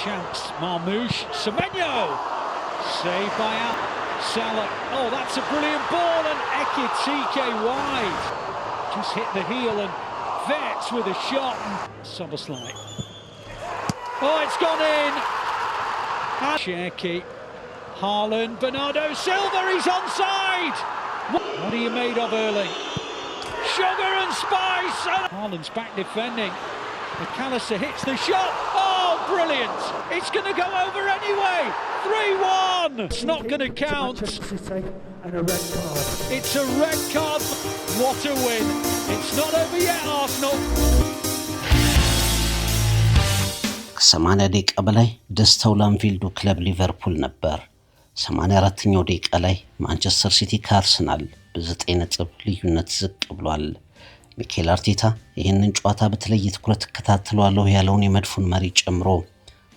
Chance, Marmoush, Semenyo, saved by Salah. Oh, that's a brilliant ball, and Ekitike wide. Just hit the heel, and Vets with a shot. Soboslai. Oh, it's gone in. Cherki, Haaland, Bernardo Silva, he's onside. What are you made of, Erling? Sugar and spice. Haaland's back defending. McAllister hits the shot. Oh, brilliant. It's going to go over anyway. 3-1. It's not going to count. It's a red card. What a win. It's not over yet, Arsenal. ከ80 ደቂቃ በላይ ደስታው ለአንፊልዱ ክለብ ሊቨርፑል ነበር። 84ኛው ደቂቃ ላይ ማንቸስተር ሲቲ ከአርሰናል በ9 ነጥብ ልዩነት ዝቅ ብሏል። ሚኬል አርቴታ ይህንን ጨዋታ በተለየ ትኩረት ተከታትሏለሁ ያለውን የመድፉን መሪ ጨምሮ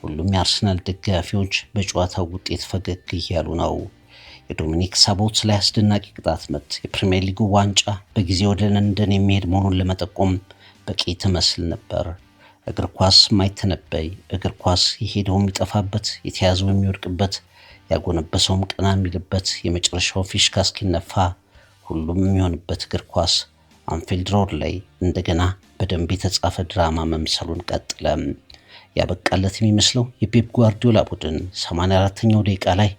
ሁሉም የአርሰናል ደጋፊዎች በጨዋታው ውጤት ፈገግ እያሉ ነው። የዶሚኒክ ሳቦት ላይ አስደናቂ ቅጣት ምት የፕሪሚየር ሊጉ ዋንጫ በጊዜ ወደ ለንደን የሚሄድ መሆኑን ለመጠቆም በቂ ትመስል ነበር። እግር ኳስ ማይተነበይ፣ እግር ኳስ የሄደው የሚጠፋበት፣ የተያዘው የሚወድቅበት፣ ያጎነበሰውም ቀና የሚልበት፣ የመጨረሻው ፊሽካ እስኪነፋ ሁሉም የሚሆንበት እግር ኳስ አንፊልድ ሮድ ላይ እንደገና በደንብ የተጻፈ ድራማ መምሰሉን ቀጠለ። ያበቃለት የሚመስለው የፔፕ ጓርዲዮላ ቡድን 84ኛው ደቂቃ ላይ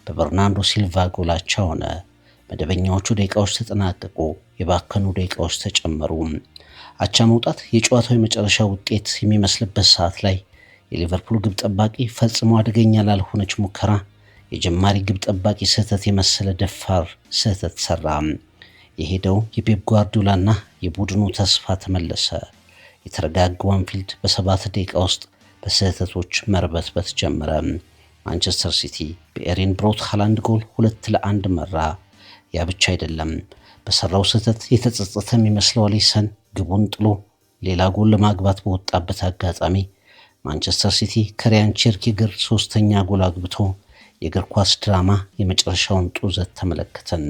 በበርናርዶ ሲልቫ ጎላቻ ሆነ። መደበኛዎቹ ደቂቃዎች ተጠናቀቁ፣ የባከኑ ደቂቃዎች ተጨመሩ። አቻ መውጣት የጨዋታው የመጨረሻ ውጤት የሚመስልበት ሰዓት ላይ የሊቨርፑል ግብ ጠባቂ ፈጽሞ አደገኛ ላልሆነች ሙከራ የጀማሪ ግብ ጠባቂ ስህተት የመሰለ ደፋር ስህተት ሰራ። የሄደው የፔፕ ጓርዲዮላና የቡድኑ ተስፋ ተመለሰ። የተረጋጋው አንፊልድ በ7 ደቂቃ ውስጥ በስህተቶች መርበትበት ጀመረ። ማንቸስተር ሲቲ በኤሪን ብሮት ሃላንድ ጎል 2-1 መራ። ያ ብቻ አይደለም። በሰራው ስህተት የተጸጸተ የሚመስለው አሊሰን ግቡን ጥሎ ሌላ ጎል ለማግባት በወጣበት አጋጣሚ ማንቸስተር ሲቲ ከሪያን ቸርኪ ግር 3ኛ ጎል አግብቶ የእግር ኳስ ድራማ የመጨረሻውን ጡዘት ተመለከተን።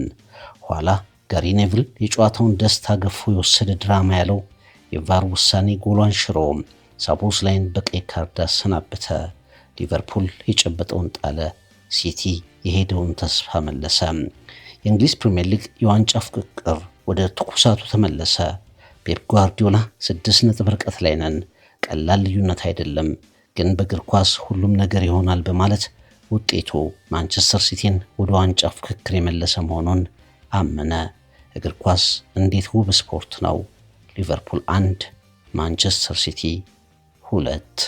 ኋላ ጋሪ ኔቭል የጨዋታውን ደስታ ገፎ የወሰደ ድራማ ያለው የቫር ውሳኔ ጎሏን ሽሮ ሳቦስላይን በቀይ ካርድ አሰናበተ። ሊቨርፑል የጨበጠውን ጣለ፣ ሲቲ የሄደውን ተስፋ መለሰ። የእንግሊዝ ፕሪሚየር ሊግ የዋንጫ ፍክክር ወደ ትኩሳቱ ተመለሰ። ፔፕ ጓርዲዮላ 6 ነጥብ ርቀት ላይ ነን፣ ቀላል ልዩነት አይደለም፣ ግን በእግር ኳስ ሁሉም ነገር ይሆናል በማለት ውጤቱ ማንቸስተር ሲቲን ወደ ዋንጫ ፍክክር የመለሰ መሆኑን አመነ። እግር ኳስ እንዴት ውብ ስፖርት ነው! ሊቨርፑል 1 ማንቸስተር ሲቲ 2።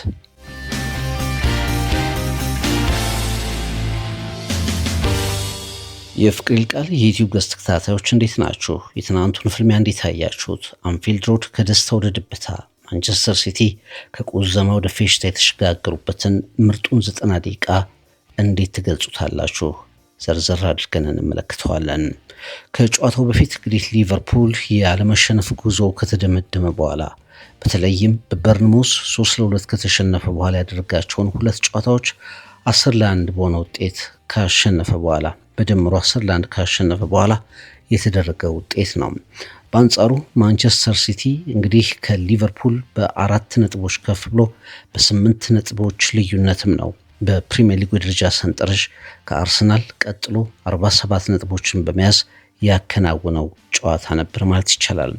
የፍቅር ይልቃል የዩቲዩብ ገጽ ተከታታዮች እንዴት ናችሁ? የትናንቱን ፍልሚያ እንዴት አያችሁት? አንፊልድ ሮድ ከደስታ ወደ ድብታ፣ ማንቸስተር ሲቲ ከቁዘማ ወደ ፌሽታ የተሸጋገሩበትን ምርጡን 90 ደቂቃ እንዴት ትገልጹታላችሁ? ዘርዘር አድርገን እንመለከተዋለን። ከጨዋታው በፊት እንግዲህ ሊቨርፑል ያለመሸነፍ ጉዞ ከተደመደመ በኋላ በተለይም በበርንሞስ 3-2 ከተሸነፈ በኋላ ያደረጋቸውን 2 ጨዋታዎች 10-1 በሆነ ውጤት ካሸነፈ በኋላ በድምሩ 10-1 ካሸነፈ በኋላ የተደረገ ውጤት ነው። በአንጻሩ ማንቸስተር ሲቲ እንግዲህ ከሊቨርፑል በ4 ነጥቦች ከፍ ብሎ በ8 ነጥቦች ልዩነትም ነው በፕሪሚየር ሊግ ደረጃ ሰንጠረዥ ከአርሰናል ቀጥሎ 47 ነጥቦችን በመያዝ ያከናወነው ጨዋታ ነበር ማለት ይቻላል።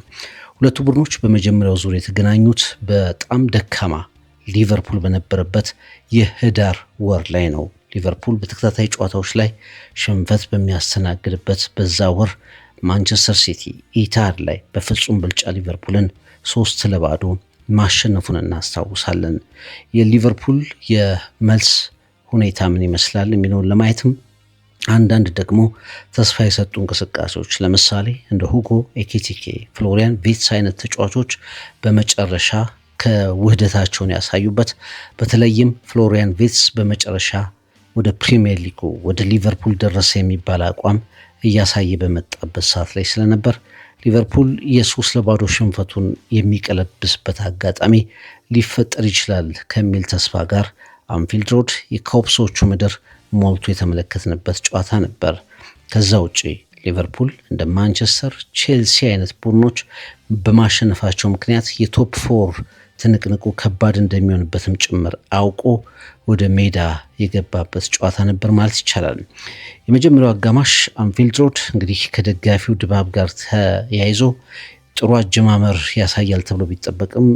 ሁለቱ ቡድኖች በመጀመሪያው ዙር የተገናኙት በጣም ደካማ ሊቨርፑል በነበረበት የህዳር ወር ላይ ነው። ሊቨርፑል በተከታታይ ጨዋታዎች ላይ ሽንፈት በሚያስተናግድበት በዛ ወር ማንቸስተር ሲቲ ኢታድ ላይ በፍጹም ብልጫ ሊቨርፑልን 3-0 ማሸነፉን እናስታውሳለን። የሊቨርፑል የመልስ ሁኔታ ምን ይመስላል የሚለውን ለማየትም አንዳንድ ደግሞ ተስፋ የሰጡ እንቅስቃሴዎች ለምሳሌ እንደ ሁጎ ኤኪቲኬ፣ ፍሎሪያን ቪትስ አይነት ተጫዋቾች በመጨረሻ ከውህደታቸውን ያሳዩበት፣ በተለይም ፍሎሪያን ቪትስ በመጨረሻ ወደ ፕሪሚየር ሊጉ ወደ ሊቨርፑል ደረሰ የሚባል አቋም እያሳየ በመጣበት ሰዓት ላይ ስለነበር ሊቨርፑል የ3-0 ሽንፈቱን የሚቀለብስበት አጋጣሚ ሊፈጠር ይችላል ከሚል ተስፋ ጋር አንፊልድ ሮድ የኮፕሶቹ ምድር ሞልቶ የተመለከትንበት ጨዋታ ነበር። ከዛ ውጪ ሊቨርፑል እንደ ማንቸስተር፣ ቼልሲ አይነት ቡድኖች በማሸነፋቸው ምክንያት የቶፕ 4 ትንቅንቁ ከባድ እንደሚሆንበትም ጭምር አውቆ ወደ ሜዳ የገባበት ጨዋታ ነበር ማለት ይቻላል። የመጀመሪያው አጋማሽ አንፊልድ ሮድ እንግዲህ ከደጋፊው ድባብ ጋር ተያይዞ ጥሩ አጀማመር ያሳያል ተብሎ ቢጠበቅም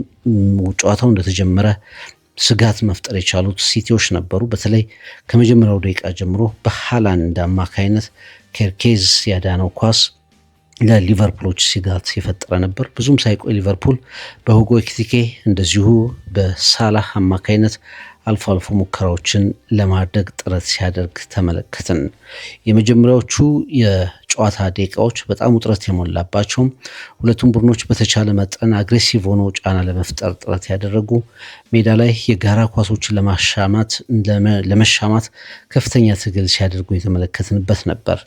ጨዋታው እንደተጀመረ ስጋት መፍጠር የቻሉት ሲቲዎች ነበሩ። በተለይ ከመጀመሪያው ደቂቃ ጀምሮ በሃላንድ አማካይነት ኬርኬዝ ያዳነው ኳስ ለሊቨርፑሎች ስጋት የፈጠረ ነበር። ብዙም ሳይቆይ ሊቨርፑል በሁጎ ኤኪቲኬ እንደዚሁ በሳላህ አማካይነት አልፎ አልፎ ሙከራዎችን ለማድረግ ጥረት ሲያደርግ ተመለከትን። የመጀመሪያዎቹ የጨዋታ ደቂቃዎች በጣም ውጥረት የሞላባቸውም፣ ሁለቱም ቡድኖች በተቻለ መጠን አግሬሲቭ ሆኖ ጫና ለመፍጠር ጥረት ያደረጉ፣ ሜዳ ላይ የጋራ ኳሶችን ለመሻማት ከፍተኛ ትግል ሲያደርጉ የተመለከትንበት ነበር።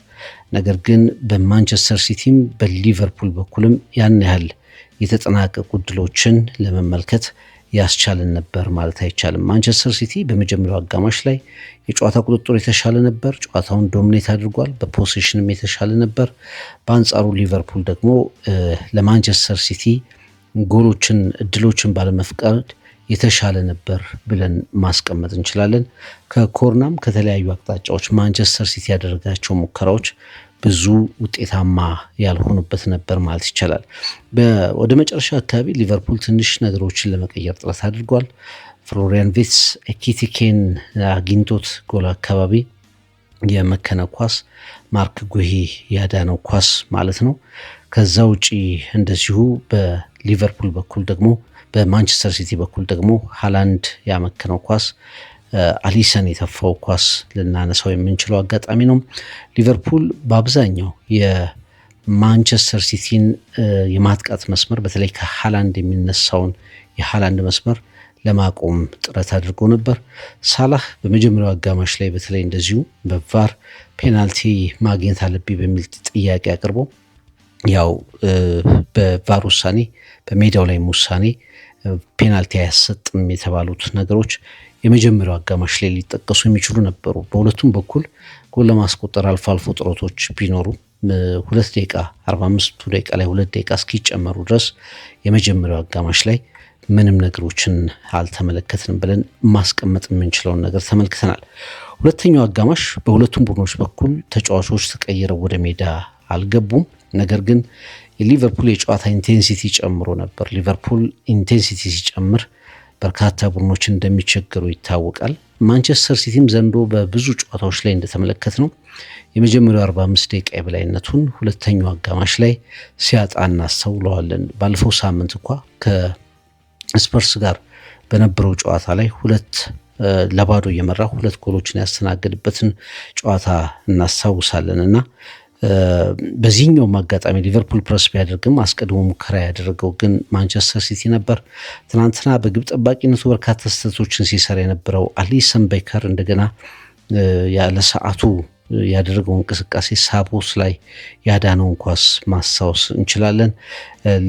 ነገር ግን በማንቸስተር ሲቲም በሊቨርፑል በኩልም ያን ያህል የተጠናቀቁ ድሎችን ለመመልከት ያስቻልን ነበር ማለት አይቻልም። ማንቸስተር ሲቲ በመጀመሪያው አጋማሽ ላይ የጨዋታ ቁጥጥር የተሻለ ነበር፣ ጨዋታውን ዶሚኔት አድርጓል፣ በፖዚሽንም የተሻለ ነበር። በአንጻሩ ሊቨርፑል ደግሞ ለማንቸስተር ሲቲ እድሎችን ባለመፍቀድ የተሻለ ነበር ብለን ማስቀመጥ እንችላለን። ከኮርናም ከተለያዩ አቅጣጫዎች ማንቸስተር ሲቲ ያደረጋቸው ሙከራዎች ብዙ ውጤታማ ያልሆኑበት ነበር ማለት ይቻላል። ወደ መጨረሻ አካባቢ ሊቨርፑል ትንሽ ነገሮችን ለመቀየር ጥረት አድርጓል። ፍሎሪያን ቪርትዝ ኤኪቲኬን አግኝቶት ጎል አካባቢ የመከነ ኳስ ማርክ ጉሂ ያዳነው ኳስ ማለት ነው። ከዛ ውጪ እንደዚሁ በሊቨርፑል በኩል ደግሞ በማንቸስተር ሲቲ በኩል ደግሞ ሃላንድ ያመከነው ኳስ አሊሰን የተፋው ኳስ ልናነሳው የምንችለው አጋጣሚ ነው። ሊቨርፑል በአብዛኛው የማንቸስተር ሲቲን የማጥቃት መስመር በተለይ ከሃላንድ የሚነሳውን የሃላንድ መስመር ለማቆም ጥረት አድርጎ ነበር። ሳላህ በመጀመሪያው አጋማሽ ላይ በተለይ እንደዚሁ በቫር ፔናልቲ ማግኘት አለብኝ በሚል ጥያቄ አቅርቦ ያው በቫር ውሳኔ በሜዳው ላይ ውሳኔ ፔናልቲ አያሰጥም የተባሉት ነገሮች የመጀመሪያው አጋማሽ ላይ ሊጠቀሱ የሚችሉ ነበሩ። በሁለቱም በኩል ጎል ለማስቆጠር አልፎ አልፎ ጥረቶች ቢኖሩ 2 ደቂቃ 45 ደቂቃ ላይ 2 ደቂቃ እስኪጨመሩ ድረስ የመጀመሪያው አጋማሽ ላይ ምንም ነገሮችን አልተመለከትንም ብለን ማስቀመጥ የምንችለውን ነገር ተመልክተናል። ሁለተኛው አጋማሽ በሁለቱም ቡድኖች በኩል ተጫዋቾች ተቀይረው ወደ ሜዳ አልገቡም። ነገር ግን የሊቨርፑል የጨዋታ ኢንቴንሲቲ ጨምሮ ነበር። ሊቨርፑል ኢንቴንሲቲ ሲጨምር በርካታ ቡድኖች እንደሚቸገሩ ይታወቃል። ማንቸስተር ሲቲም ዘንድሮ በብዙ ጨዋታዎች ላይ እንደተመለከት ነው የመጀመሪያው 45 ደቂቃ የበላይነቱን ሁለተኛው አጋማሽ ላይ ሲያጣ እናስተውለዋለን። ባለፈው ሳምንት እንኳ ከስፐርስ ጋር በነበረው ጨዋታ ላይ 2-0 እየመራ 2 ጎሎችን ያስተናገድበትን ጨዋታ እናስታውሳለን እና በዚህኛውም አጋጣሚ ሊቨርፑል ፕረስ ቢያደርግም አስቀድሞ ሙከራ ያደረገው ግን ማንቸስተር ሲቲ ነበር። ትናንትና በግብ ጠባቂነቱ በርካታ ስህተቶችን ሲሰራ የነበረው አሊሰን ቤከር እንደገና ያለ ሰዓቱ ያደረገው እንቅስቃሴ ሳቦስ ላይ ያዳነውን ኳስ ማስታወስ እንችላለን።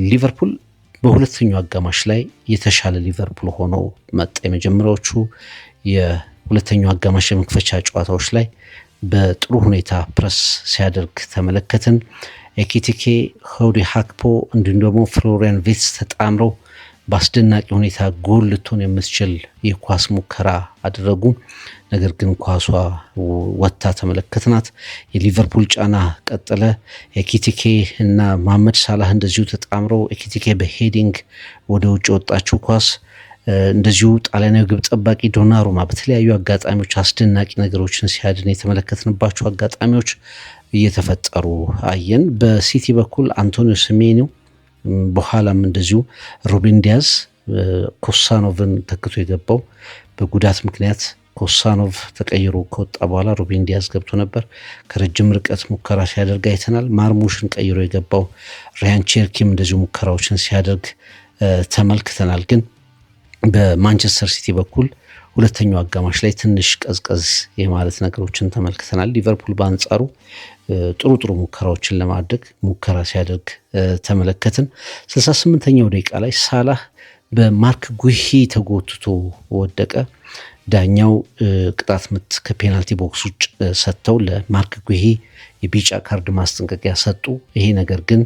ሊቨርፑል በሁለተኛው አጋማሽ ላይ የተሻለ ሊቨርፑል ሆኖ መጣ። የመጀመሪያዎቹ የሁለተኛው አጋማሽ የመክፈቻ ጨዋታዎች ላይ በጥሩ ሁኔታ ፕረስ ሲያደርግ ተመለከትን። ኤኪቲኬ፣ ሆዲ ሃክፖ እንዲሁም ደግሞ ፍሎሪያን ቪርትዝ ተጣምረው በአስደናቂ ሁኔታ ጎል ልትሆን የምትችል የኳስ ሙከራ አደረጉ። ነገር ግን ኳሷ ወጥታ ተመለከትናት። የሊቨርፑል ጫና ቀጠለ። ኤኪቲኬ እና መሐመድ ሳላህ እንደዚሁ ተጣምረው ኤኪቲኬ በሄዲንግ ወደ ውጭ ወጣችው ኳስ እንደዚሁ ጣሊያናዊ ግብ ጠባቂ ዶናሩማ በተለያዩ አጋጣሚዎች አስደናቂ ነገሮችን ሲያድን የተመለከትንባቸው አጋጣሚዎች እየተፈጠሩ አየን። በሲቲ በኩል አንቶኒዮ ሴሜንዮ በኋላም እንደዚሁ ሩቤን ዲያዝ ኮሳኖቭን ተክቶ የገባው በጉዳት ምክንያት ኮሳኖቭ ተቀይሮ ከወጣ በኋላ ሩቤን ዲያዝ ገብቶ ነበር። ከረጅም ርቀት ሙከራ ሲያደርግ አይተናል። ማርሙሽን ቀይሮ የገባው ሪያን ቼርኪም እንደዚሁ ሙከራዎችን ሲያደርግ ተመልክተናል። ግን በማንቸስተር ሲቲ በኩል ሁለተኛው አጋማሽ ላይ ትንሽ ቀዝቀዝ የማለት ነገሮችን ተመልክተናል። ሊቨርፑል በአንጻሩ ጥሩ ሙከራዎችን ለማድረግ ሙከራ ሲያደርግ ተመለከትን። 68ኛው ደቂቃ ላይ ሳላህ በማርክ ጉሂ ተጎትቶ ወደቀ። ዳኛው ቅጣት ምት ከፔናልቲ ቦክስ ውጭ ሰጥተው ለማርክ ጉሂ የቢጫ ካርድ ማስጠንቀቂያ ሰጡ። ይሄ ነገር ግን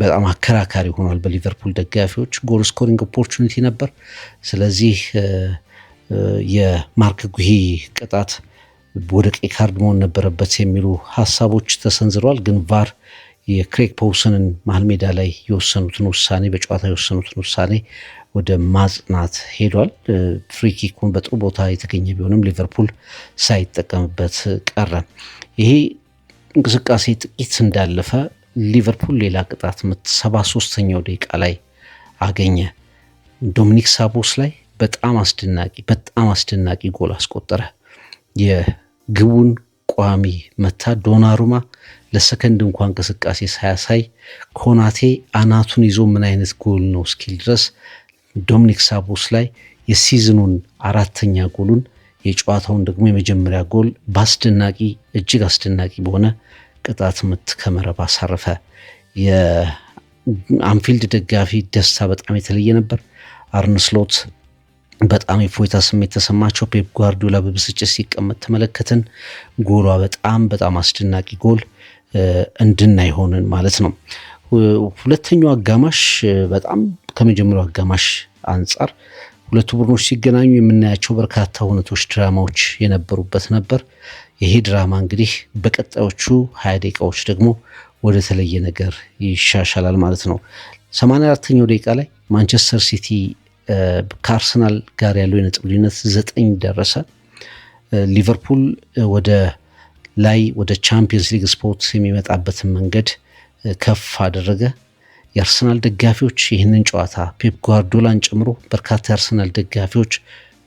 በጣም አከራካሪ ሆኗል በሊቨርፑል ደጋፊዎች። ጎል ስኮሪንግ ኦፖርቹኒቲ ነበር። ስለዚህ የማርክ ጉሂ ቅጣት ወደ ቀይ ካርድ መሆን ነበረበት የሚሉ ሀሳቦች ተሰንዝረዋል። ግን ቫር የክሬግ ፖውሰንን መሀል ሜዳ ላይ የወሰኑትን ውሳኔ በጨዋታ የወሰኑትን ውሳኔ ወደ ማጽናት ሄዷል። ፍሪኪኩን በጥሩ ቦታ የተገኘ ቢሆንም ሊቨርፑል ሳይጠቀምበት ቀረ። ይሄ እንቅስቃሴ ጥቂት እንዳለፈ ሊቨርፑል ሌላ ቅጣት ምት 73ኛው ደቂቃ ላይ አገኘ። ዶሚኒክ ሳቦስ ላይ በጣም አስደናቂ ጎል አስቆጠረ። የግቡን ቋሚ መታ። ዶናሩማ ለሰከንድ እንኳን እንቅስቃሴ ሳያሳይ ኮናቴ አናቱን ይዞ ምን አይነት ጎል ነው እስኪል ድረስ ዶሚኒክ ሳቦስ ላይ የሲዝኑን 4ኛ ጎሉን የጨዋታውን ደግሞ የመጀመሪያ ጎል እጅግ አስደናቂ በሆነ ቅጣት ምት ከመረብ አሳረፈ። የአንፊልድ ደጋፊ ደስታ በጣም የተለየ ነበር። አርነ ስሎት በጣም የፎይታ ስሜት ተሰማቸው። ፔፕ ጓርዲዮላ በብስጭት ሲቀመጥ ተመለከትን። ጎሏ በጣም አስደናቂ ጎል እንድናይ ሆንን ማለት ነው። ሁለተኛው አጋማሽ በጣም ከመጀመሪያው አጋማሽ አንጻር ሁለቱ ቡድኖች ሲገናኙ የምናያቸው በርካታ ሁነቶች፣ ድራማዎች የነበሩበት ነበር። ይሄ ድራማ እንግዲህ በቀጣዮቹ 20 ደቂቃዎች ደግሞ ወደ ተለየ ነገር ይሻሻላል ማለት ነው። 84ኛው ደቂቃ ላይ ማንቸስተር ሲቲ ከአርሰናል ጋር ያለው የነጥብ ልዩነት 9 ደረሰ። ሊቨርፑል ወደ ቻምፒየንስ ሊግ ስፖርት የሚመጣበትን መንገድ ከፍ አደረገ። የአርሰናል ደጋፊዎች ይህንን ጨዋታ ፔፕ ጓርዲዮላን ጨምሮ በርካታ የአርሰናል ደጋፊዎች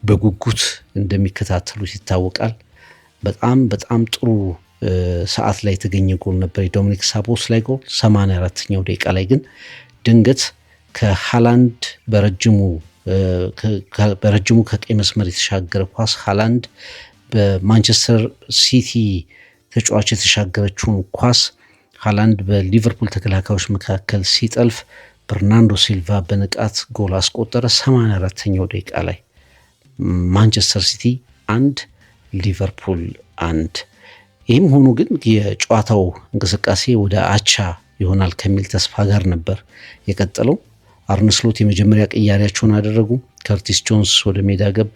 በጉጉት እንደሚከታተሉት ይታወቃል። በጣም ጥሩ ሰዓት ላይ የተገኘ ጎል ነበር፣ የዶሚኒክ ሳቦስ ላይ ጎል። 84ኛው ደቂቃ ላይ ግን ድንገት ከሃላንድ በረጅሙ ከቀይ መስመር የተሻገረ ኳስ ሃላንድ በማንቸስተር ሲቲ ተጫዋች የተሻገረችውን ኳስ ሃላንድ በሊቨርፑል ተከላካዮች መካከል ሲጠልፍ በርናንዶ ሲልቫ በንቃት ጎል አስቆጠረ። 84ኛው ደቂቃ ላይ ማንቸስተር ሲቲ 1 ሊቨርፑል 1። ይህም ሆኖ ግን የጨዋታው እንቅስቃሴ ወደ አቻ ይሆናል ከሚል ተስፋ ጋር ነበር የቀጠለው። አርነ ስሎት የመጀመሪያ ቅያሪያቸውን አደረጉ። ከርቲስ ጆንስ ወደ ሜዳ ገባ።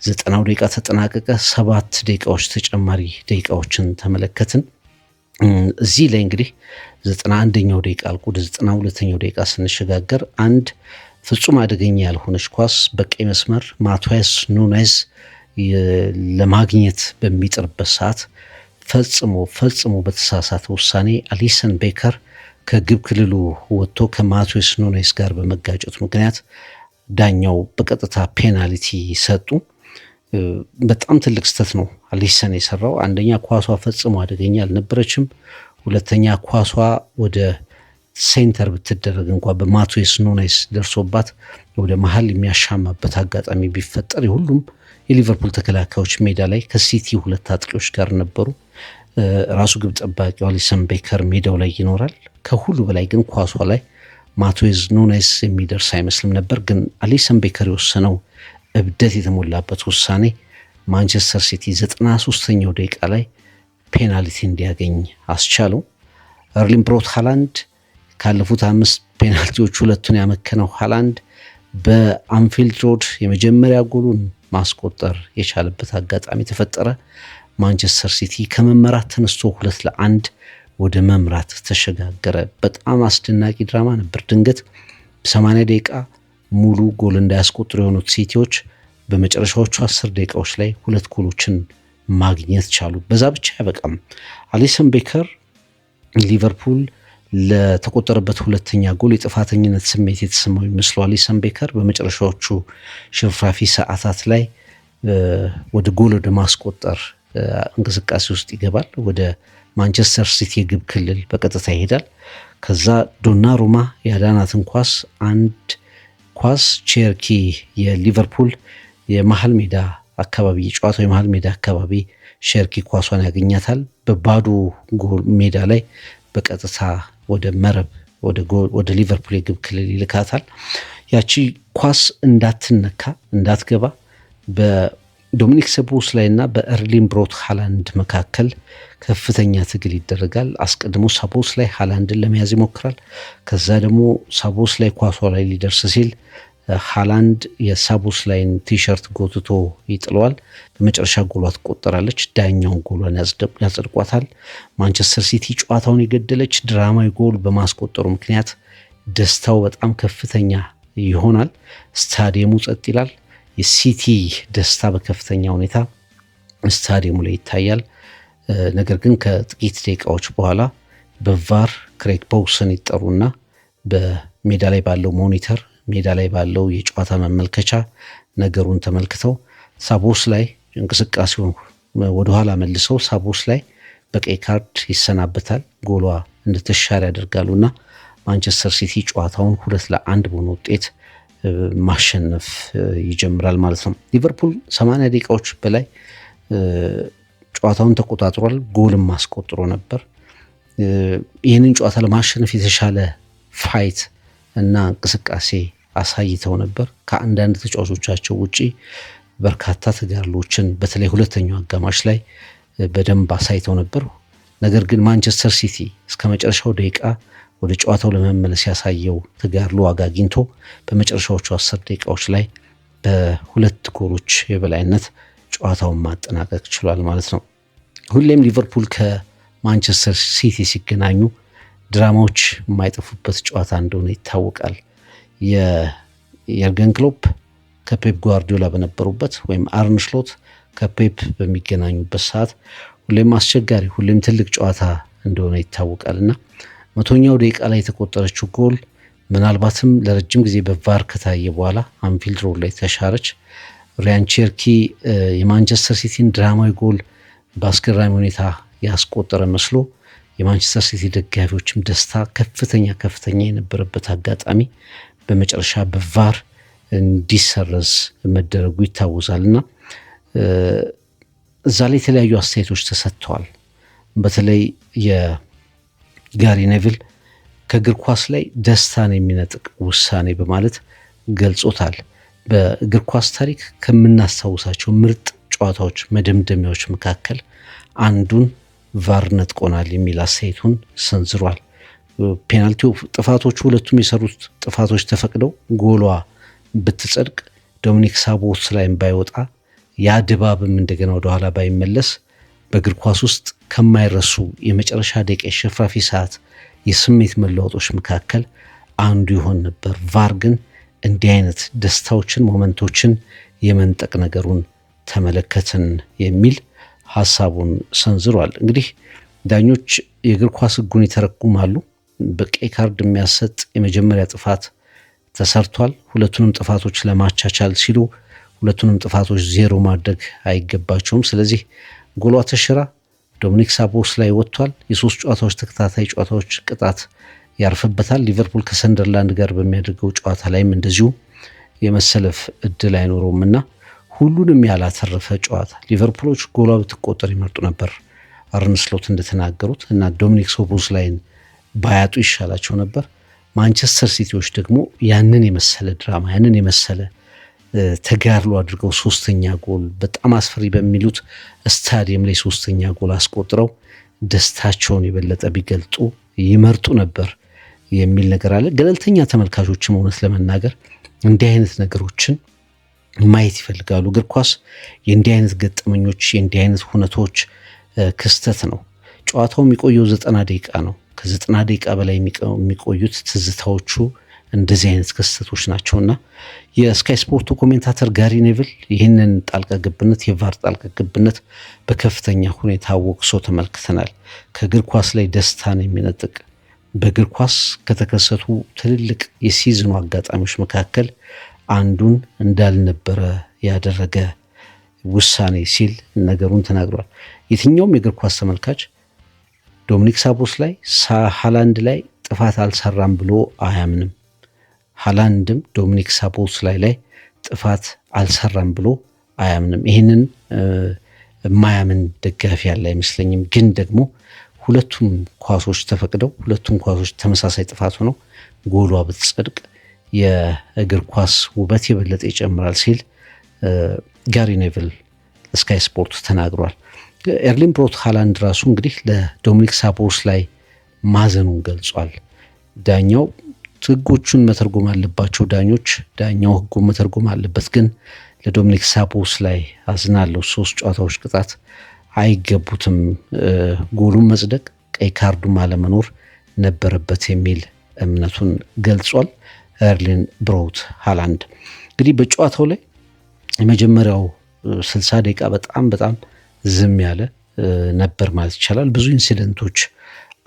90ው ደቂቃ ተጠናቀቀ። 7 ደቂቃዎች ተጨማሪ ደቂቃዎችን ተመለከትን። እዚህ ላይ እንግዲህ 91ኛው ደቂቃ አልቆ ወደ 92ኛው ደቂቃ ስንሸጋገር አንድ ፍጹም አደገኛ ያልሆነች ኳስ በቀይ መስመር ማቲያስ ኑኔዝ ለማግኘት በሚጥርበት ሰዓት ፈጽሞ በተሳሳተ ውሳኔ አሊሰን ቤከር ከግብ ክልሉ ወጥቶ ከማቲያስ ኑኔዝ ጋር በመጋጨቱ ምክንያት ዳኛው በቀጥታ ፔናልቲ ሰጡ። በጣም ትልቅ ስህተት ነው አሊሰን የሰራው። አንደኛ ኳሷ ፈጽሞ አደገኛ አልነበረችም። ሁለተኛ ኳሷ ወደ ሴንተር ብትደረግ እንኳ በማቲያስ ኑኔዝ ደርሶባት ወደ መሀል የሚያሻማበት አጋጣሚ ቢፈጠር የሁሉም የሊቨርፑል ተከላካዮች ሜዳ ላይ ከሲቲ 2 አጥቂዎች ጋር ነበሩ። ራሱ ግብ ጠባቂው አሊሰን ቤከር ሜዳው ላይ ይኖራል። ከሁሉ በላይ ግን ኳሷ ላይ ማቲያስ ኑኔዝ የሚደርስ አይመስልም ነበር። ግን አሊሰን ቤከር የወሰነው እብደት የተሞላበት ውሳኔ ማንቸስተር ሲቲ 93ኛው ደቂቃ ላይ ፔናልቲ እንዲያገኝ አስቻለው። ኤርሊንግ ብሮት ሃላንድ ካለፉት 5 ፔናልቲዎች 2ቱን ያመከነው ሃላንድ በአንፊልድ ሮድ የመጀመሪያ ጎሉን ማስቆጠር የቻለበት አጋጣሚ ተፈጠረ። ማንቸስተር ሲቲ ከመመራት ተነስቶ 2-1 ወደ መምራት ተሸጋገረ። በጣም አስደናቂ ድራማ ነበር። ድንገት 80 ደቂቃ ሙሉ ጎል እንዳያስቆጥሩ የሆኑት ሲቲዎች በመጨረሻዎቹ 10 ደቂቃዎች ላይ 2 ጎሎችን ማግኘት ቻሉ። በዛ ብቻ አይበቃም። አሊሰን ቤከር ሊቨርፑል ለተቆጠረበት 2ኛ ጎል የጥፋተኝነት ስሜት የተሰማው ይመስለው አሊሰን ቤከር በመጨረሻዎቹ ሽርፍራፊ ሰዓታት ላይ ወደ ጎል ወደ ማስቆጠር እንቅስቃሴ ውስጥ ይገባል። ወደ ማንቸስተር ሲቲ የግብ ክልል በቀጥታ ይሄዳል። ከዛ ዶናሩማ ያዳናትን ኳስ ቼርኪ የሊቨርፑል የመሃል ሜዳ አካባቢ የጨዋታው የመሃል ሜዳ አካባቢ ቼርኪ ኳሷን ያገኛታል። በባዶ ጎል ሜዳ ላይ በቀጥታ ወደ መረብ ወደ ሊቨርፑል የግብ ክልል ይልካታል። ያቺ ኳስ እንዳትነካ እንዳትገባ ዶሚኒክ ሶቦስላይ እና በኤርሊንግ ብሮት ሃላንድ መካከል ከፍተኛ ትግል ይደረጋል። አስቀድሞ ሶቦስላይ ሃላንድን ለመያዝ ይሞክራል። ከዛ ደግሞ ሶቦስላይ ኳሷ ላይ ሊደርስ ሲል ሃላንድ የሶቦስላይን ቲሸርት ጎትቶ ይጥለዋል። በመጨረሻ ጎሏ ትቆጠራለች። ዳኛውን ጎሏን ያጸድቋታል። ማንቸስተር ሲቲ ጨዋታውን የገደለች ድራማዊ ጎል በማስቆጠሩ ምክንያት ደስታው በጣም ከፍተኛ ይሆናል። ስታዲየሙ ጸጥ ይላል። የሲቲ ደስታ በከፍተኛ ሁኔታ ስታዲየሙ ላይ ይታያል። ነገር ግን ከጥቂት ደቂቃዎች በኋላ በቫር ክሬግ ቦውሰን ይጠሩና በሜዳ ላይ ባለው ሞኒተር፣ ሜዳ ላይ ባለው የጨዋታ መመልከቻ ነገሩን ተመልክተው ሶቦስላይ እንቅስቃሴውን ወደኋላ መልሰው ሶቦስላይ በቀይ ካርድ ይሰናበታል። ጎሏ እንድትሻር ያደርጋሉና ማንቸስተር ሲቲ ጨዋታውን 2-1 በሆነ ውጤት ማሸነፍ ይጀምራል ማለት ነው። ሊቨርፑል 80 ደቂቃዎች በላይ ጨዋታውን ተቆጣጥሯል። ጎልም አስቆጥሮ ነበር። ይህንን ጨዋታ ለማሸነፍ የተሻለ ፋይት እና እንቅስቃሴ አሳይተው ነበር። ከአንዳንድ ተጫዋቾቻቸው ውጪ በርካታ ተጋድሎችን በተለይ ሁለተኛው አጋማሽ ላይ በደንብ አሳይተው ነበር። ነገር ግን ማንቸስተር ሲቲ እስከ መጨረሻው ደቂቃ ወደ ጨዋታው ለመመለስ ያሳየው ተጋድሎ ዋጋ አግኝቶ በመጨረሻዎቹ 10 ደቂቃዎች ላይ በሁለት ጎሎች የበላይነት ጨዋታውን ማጠናቀቅ ችሏል ማለት ነው። ሁሌም ሊቨርፑል ከማንቸስተር ሲቲ ሲገናኙ ድራማዎች የማይጠፉበት ጨዋታ እንደሆነ ይታወቃል። የየርገን ክሎፕ ከፔፕ ጓርዲዮላ በነበሩበት ወይም አርነ ስሎት ከፔፕ በሚገናኙበት ሰዓት ሁሌም አስቸጋሪ፣ ሁሌም ትልቅ ጨዋታ እንደሆነ ይታወቃልና 100ኛው ደቂቃ ላይ የተቆጠረችው ጎል ምናልባትም ለረጅም ጊዜ በቫር ከታየ በኋላ አንፊልድ ሮድ ላይ ተሻረች። ሪያን ቼርኪ የማንቸስተር ሲቲን ድራማዊ ጎል በአስገራሚ ሁኔታ ያስቆጠረ መስሎ የማንቸስተር ሲቲ ደጋፊዎችም ደስታ ከፍተኛ የነበረበት አጋጣሚ በመጨረሻ በቫር እንዲሰረዝ መደረጉ ይታወሳልና እዛ ላይ የተለያዩ አስተያየቶች ተሰጥተዋል። በተለይ የጋሪ ኔቪል ከእግር ኳስ ላይ ደስታን የሚነጥቅ ውሳኔ በማለት ገልጾታል። በእግር ኳስ ታሪክ ከምናስታውሳቸው ምርጥ ጨዋታዎች መደምደሚያዎች መካከል አንዱን ቫር ነጥቆናል የሚል አስተያየቱን ሰንዝሯል። ፔናልቲው ጥፋቶቹ ሁለቱም የሰሩት ጥፋቶች ተፈቅደው ጎሏ ብትጸድቅ ዶሚኒክ ሶቦስላይም ባይወጣ ያ ድባብም እንደገና ወደኋላ ባይመለስ በእግር ኳስ ውስጥ ከማይረሱ የመጨረሻ ደቂቃ የሽራፊ ሰዓት የስሜት መለዋወጦች መካከል አንዱ ይሆን ነበር። ቫር ግን እንዲህ አይነት ደስታዎችን ሞመንቶችን የመንጠቅ ነገሩን ተመለከትን የሚል ሀሳቡን ሰንዝሯል። እንግዲህ ዳኞች የእግር ኳስ ሕጉን ይተረጉማሉ። በቀይ ካርድ የሚያሰጥ የመጀመሪያ ጥፋት ተሰርቷል። ሁለቱንም ጥፋቶች ለማቻቻል ሲሉ ሁለቱንም ጥፋቶች ዜሮ ማድረግ አይገባቸውም። ስለዚህ ጎሏ ተሽራ ዶሚኒክ ሶቦስላይ ወጥቷል። የሶስት ጨዋታዎች ተከታታይ ጨዋታዎች ቅጣት ያርፍበታል። ሊቨርፑል ከሰንደርላንድ ጋር በሚያደርገው ጨዋታ ላይም እንደዚሁ የመሰለፍ እድል አይኖረውም እና ሁሉንም ያላተረፈ ጨዋታ ሊቨርፑሎች ጎሏ ብትቆጠር ይመርጡ ነበር አርነ ስሎት እንደተናገሩት እና ዶሚኒክ ሶቦስላይን ባያጡ ይሻላቸው ነበር። ማንቸስተር ሲቲዎች ደግሞ ያንን የመሰለ ድራማ ያንን የመሰለ ተጋድሎ አድርገው ሶስተኛ ጎል በጣም አስፈሪ በሚሉት ስታዲየም ላይ ሶስተኛ ጎል አስቆጥረው ደስታቸውን የበለጠ ቢገልጡ ይመርጡ ነበር የሚል ነገር አለ። ገለልተኛ ተመልካቾችም እውነት ለመናገር እንዲህ አይነት ነገሮችን ማየት ይፈልጋሉ። እግር ኳስ የእንዲህ አይነት ገጠመኞች የእንዲህ አይነት ሁነቶች ክስተት ነው። ጨዋታው የሚቆየው 90 ደቂቃ ነው። ከ90 ደቂቃ በላይ የሚቆዩት ትዝታዎቹ እንደዚህ አይነት ክስተቶች ናቸውና የስካይ ስፖርቱ ኮሜንታተር ጋሪ ኔቪል ይህንን ጣልቃ ገብነት የቫር ጣልቃ ገብነት በከፍተኛ ሁኔታ ወቅሶ ተመልክተናል። ከእግር ኳስ ላይ ደስታን የሚነጥቅ በእግር ኳስ ከተከሰቱ ትልልቅ የሲዝኑ አጋጣሚዎች መካከል አንዱን እንዳልነበረ ያደረገ ውሳኔ ሲል ነገሩን ተናግሯል። የትኛውም የእግር ኳስ ተመልካች ዶሚኒክ ሶቦስላይ ሃላንድ ላይ ጥፋት አልሰራም ብሎ አያምንም። ሃላንድም ዶሚኒክ ሶቦስላይ ላይ ጥፋት አልሰራም ብሎ አያምንም። ይህንን የማያምን ደጋፊ ያለ አይመስለኝም። ግን ደግሞ ሁለቱም ኳሶች ተፈቅደው ሁለቱም ኳሶች ተመሳሳይ ጥፋት ሆነው ጎሏ ብትጸድቅ የእግር ኳስ ውበት የበለጠ ይጨምራል ሲል ጋሪ ኔቪል ለስካይ ስፖርት ተናግሯል። ኤርሊንግ ብሮት ሃላንድ ራሱ እንግዲህ ለዶሚኒክ ሶቦስላይ ማዘኑን ገልጿል። ዳኛው ህጎቹን መተርጎም አለባቸው፣ ዳኛው ህጉን መተርጎም አለበት፣ ግን ለዶሚኒክ ሶቦስላይ አዝናለሁ፣ 3 ጨዋታዎች ቅጣት አይገቡትም፣ ጎሉን መጽደቅ፣ ቀይ ካርዱም አለመኖር ነበረበት የሚል እምነቱን ገልጿል። ኤርሊንግ ብሮት ሃላንድ እንግዲህ በጨዋታው ላይ የመጀመሪያው 60 ደቂቃ በጣም ዝም ያለ ነበር ማለት ይቻላል። ብዙ ኢንሲደንቶች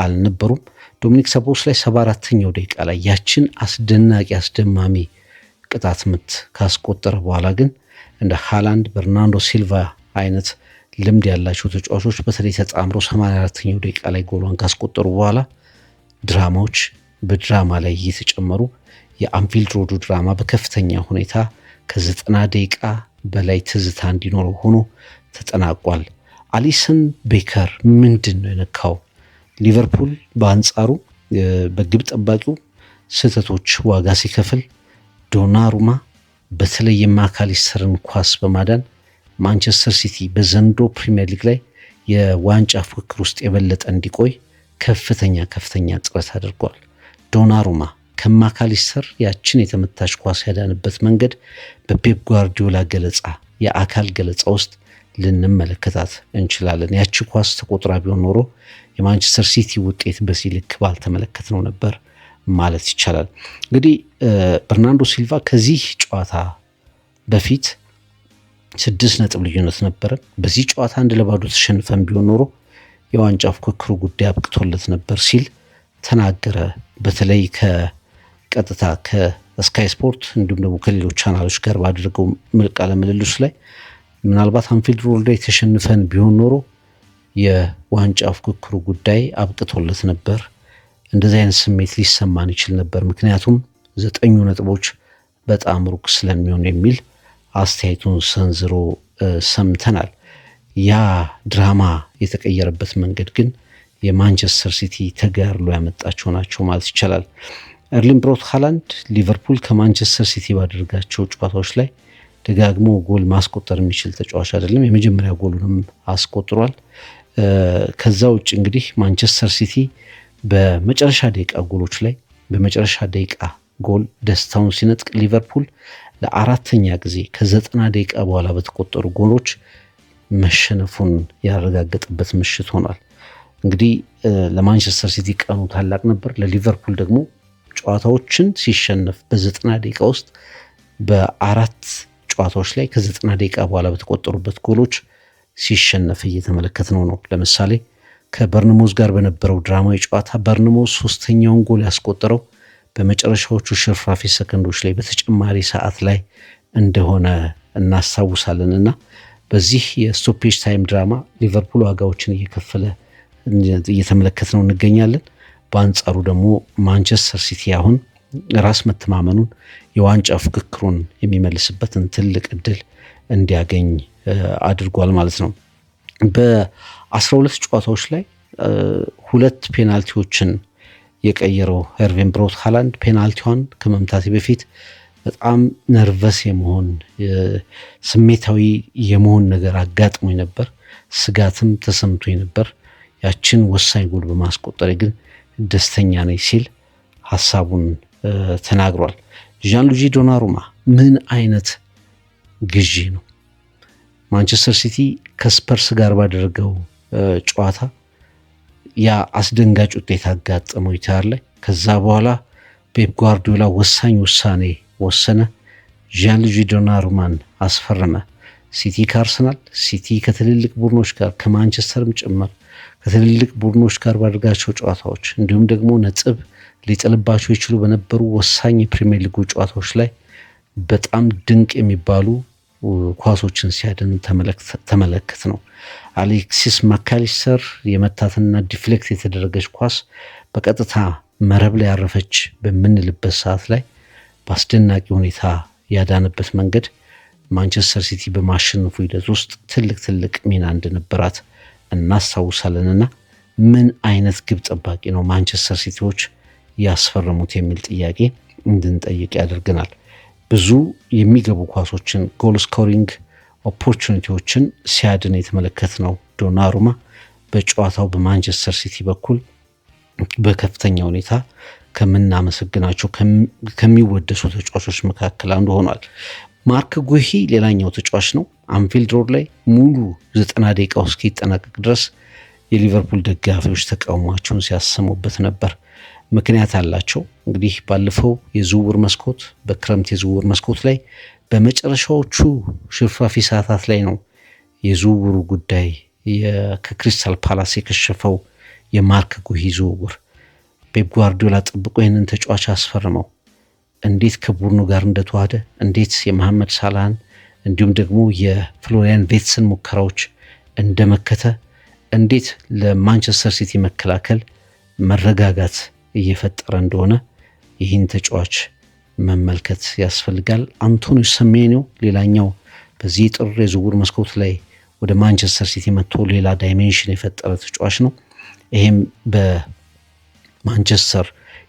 አልነበሩም። ዶሚኒክ ሶቦስላይ 74ኛው ደቂቃ ላይ ያችን አስደማሚ ቅጣት ምት ካስቆጠረ በኋላ ግን እንደ ሃላንድ፣ በርናንዶ ሲልቫ አይነት ልምድ ያላቸው ተጫዋቾች በተለይ ተጣምሮ 84ኛው ደቂቃ ላይ ጎሏን ካስቆጠሩ በኋላ ድራማዎች በድራማ ላይ እየተጨመሩ የአንፊልድ ሮዱ ድራማ በከፍተኛ ሁኔታ ከ90 ደቂቃ በላይ ትዝታ እንዲኖረው ሆኖ ተጠናቋል። አሊሰን ቤከር ምንድን ነው የነካው? ሊቨርፑል በአንጻሩ በግብ ጠባቂው ስህተቶች ዋጋ ሲከፍል፣ ዶናሩማ በተለይ የማካሊስተርን ኳስ በማዳን ማንቸስተር ሲቲ በዘንድሮ ፕሪሚየር ሊግ ላይ የዋንጫ ፉክክር ውስጥ የበለጠ እንዲቆይ ከፍተኛ ጥረት አድርጓል። ዶናሩማ ከማካሊስተር ያችን የተመታች ኳስ ያዳንበት መንገድ በፔፕ ጓርዲዮላ የአካል ገለጻ ውስጥ ልንመለከታት እንችላለን። ያቺ ኳስ ተቆጥራ ቢሆን ኖሮ የማንቸስተር ሲቲ ውጤት በዚህ ልክ ባልተመለከትነው ነበር ማለት ይቻላል። እንግዲህ በርናንዶ ሲልቫ ከዚህ ጨዋታ በፊት 6 ነጥብ ልዩነት ነበረን፣ በዚህ ጨዋታ 1-0 ተሸንፈን ቢሆን ኖሮ የዋንጫ ፉክክሩ ጉዳይ አብቅቶለት ነበር ሲል ተናገረ። በተለይ ከቀጥታ ከስካይ ስፖርት እንዲሁም ደግሞ ከሌሎች ቻናሎች ጋር ባደረገው ቃለ ምልልስ ላይ ምናልባት አንፊልድ ሮድ ላይ ተሸንፈን ቢሆን ኖሮ የዋንጫ ፉክክሩ ጉዳይ አብቅቶለት ነበር፣ እንደዚህ አይነት ስሜት ሊሰማን ይችል ነበር፣ ምክንያቱም 9 ነጥቦች በጣም ሩቅ ስለሚሆን የሚል አስተያየቱን ሰንዝሮ ሰምተናል። ያ ድራማ የተቀየረበት መንገድ ግን የማንቸስተር ሲቲ ተጋድሎ ያመጣቸው ናቸው ማለት ይቻላል። ኤርሊንግ ብሮት ሃላንድ ሊቨርፑል ከማንቸስተር ሲቲ ባደረጋቸው ጨዋታዎች ላይ ደጋግሞ ጎል ማስቆጠር የሚችል ተጫዋች አይደለም። የመጀመሪያ ጎሉንም አስቆጥሯል። ከዛ ውጭ እንግዲህ ማንቸስተር ሲቲ በመጨረሻ ደቂቃ ጎሎች ላይ በመጨረሻ ደቂቃ ጎል ደስታውን ሲነጥቅ፣ ሊቨርፑል ለአራተኛ ጊዜ ከ90 ደቂቃ በኋላ በተቆጠሩ ጎሎች መሸነፉን ያረጋገጠበት ምሽት ሆኗል። እንግዲህ ለማንቸስተር ሲቲ ቀኑ ታላቅ ነበር። ለሊቨርፑል ደግሞ ጨዋታዎችን ሲሸነፍ በ90 ደቂቃ ውስጥ በ4 ጨዋታዎች ላይ ከ90 ደቂቃ በኋላ በተቆጠሩበት ጎሎች ሲሸነፍ እየተመለከትነው ነው። ለምሳሌ ከበርንሞዝ ጋር በነበረው ድራማዊ ጨዋታ በርንሞዝ 3ኛውን ጎል ያስቆጠረው በመጨረሻዎቹ ሽርፍራፊ ሰከንዶች ላይ በተጨማሪ ሰዓት ላይ እንደሆነ እናስታውሳለን እና በዚህ የስቶፔጅ ታይም ድራማ ሊቨርፑል ዋጋዎችን እየከፈለ እየተመለከትነው እንገኛለን። በአንጻሩ ደግሞ ማንቸስተር ሲቲ አሁን ራስ መተማመኑን የዋንጫ ፉክክሩን የሚመልስበትን ትልቅ እድል እንዲያገኝ አድርጓል ማለት ነው። በ12 ጨዋታዎች ላይ 2 ፔናልቲዎችን የቀየረው ኤርሊንግ ብሮት ሃላንድ ፔናልቲዋን ከመምታቴ በፊት በጣም ነርቨስ የመሆን ስሜታዊ የመሆን ነገር አጋጥሞኝ ነበር፣ ስጋትም ተሰምቶኝ ነበር። ያችን ወሳኝ ጎል በማስቆጠሬ ግን ደስተኛ ነኝ ሲል ሀሳቡን ተናግሯል። ዣን ሉጂ ዶናሩማ ምን አይነት ግዢ ነው! ማንቸስተር ሲቲ ከስፐርስ ጋር ባደረገው ጨዋታ ያ አስደንጋጭ ውጤት አጋጠመው ይታር ላይ። ከዛ በኋላ ፔፕ ጓርዲዮላ ወሳኝ ውሳኔ ወሰነ። ዣን ሉጂ ዶናሩማን አስፈረመ። ሲቲ ከአርሰናል፣ ሲቲ ከትልልቅ ቡድኖች ጋር ከማንቸስተርም ጭምር ከትልልቅ ቡድኖች ጋር ባደረጋቸው ጨዋታዎች እንዲሁም ደግሞ ነጥብ ሊጥልባቸው ይችሉ በነበሩ ወሳኝ የፕሪሚየር ሊጉ ጨዋታዎች ላይ በጣም ድንቅ የሚባሉ ኳሶችን ሲያድን ተመለከት ነው። አሌክሲስ ማካሊስተር የመታትና ዲፍሌክት የተደረገች ኳስ በቀጥታ መረብ ላይ ያረፈች በምንልበት ሰዓት ላይ በአስደናቂ ሁኔታ ያዳነበት መንገድ ማንቸስተር ሲቲ በማሸነፉ ሂደት ውስጥ ትልቅ ሚና እንደነበራት እናስታውሳለንና ምን አይነት ግብ ጠባቂ ነው ማንቸስተር ሲቲዎች ያስፈረሙት የሚል ጥያቄ እንድንጠይቅ ያደርገናል። ብዙ የሚገቡ ኳሶችን ጎል ስኮሪንግ ኦፖርቹኒቲዎችን ሲያድን የተመለከትነው ዶናሩማ በጨዋታው በማንቸስተር ሲቲ በኩል በከፍተኛ ሁኔታ ከምናመሰግናቸው ከሚወደሱ ተጫዋቾች መካከል አንዱ ሆኗል። ማርክ ጉሂ ሌላኛው ተጫዋች ነው። አንፊልድ ሮድ ላይ ሙሉ 90 ደቂቃው እስኪጠናቀቅ ድረስ የሊቨርፑል ደጋፊዎች ተቃውሟቸውን ሲያሰሙበት ነበር። ምክንያት አላቸው። እንግዲህ ባለፈው የዝውውር መስኮት በክረምት የዝውውር መስኮት ላይ በመጨረሻዎቹ ሽርፍራፊ ሰዓታት ላይ ነው የዝውውሩ ጉዳይ ከክሪስታል ፓላስ የከሸፈው የማርክ ጉሂ ዝውውር። ፔፕ ጓርዲዮላ ጠብቆ ይህንን ተጫዋች አስፈርመው እንዴት ከቡድኑ ጋር እንደተዋሃደ፣ እንዴት የመሐመድ ሳላህን እንዲሁም ደግሞ የፍሎሪያን ቬትስን ሙከራዎች እንደመከተ፣ እንዴት ለማንቸስተር ሲቲ መከላከል መረጋጋት እየፈጠረ እንደሆነ ይህን ተጫዋች መመልከት ያስፈልጋል። አንቶኒዮ ሰሜኒዮ ሌላኛው በዚህ ጥር የዝውውር መስኮት ላይ ወደ ማንቸስተር ሲቲ መጥቶ ሌላ ዳይሜንሽን የፈጠረ ተጫዋች ነው። ይሄም በማንቸስተር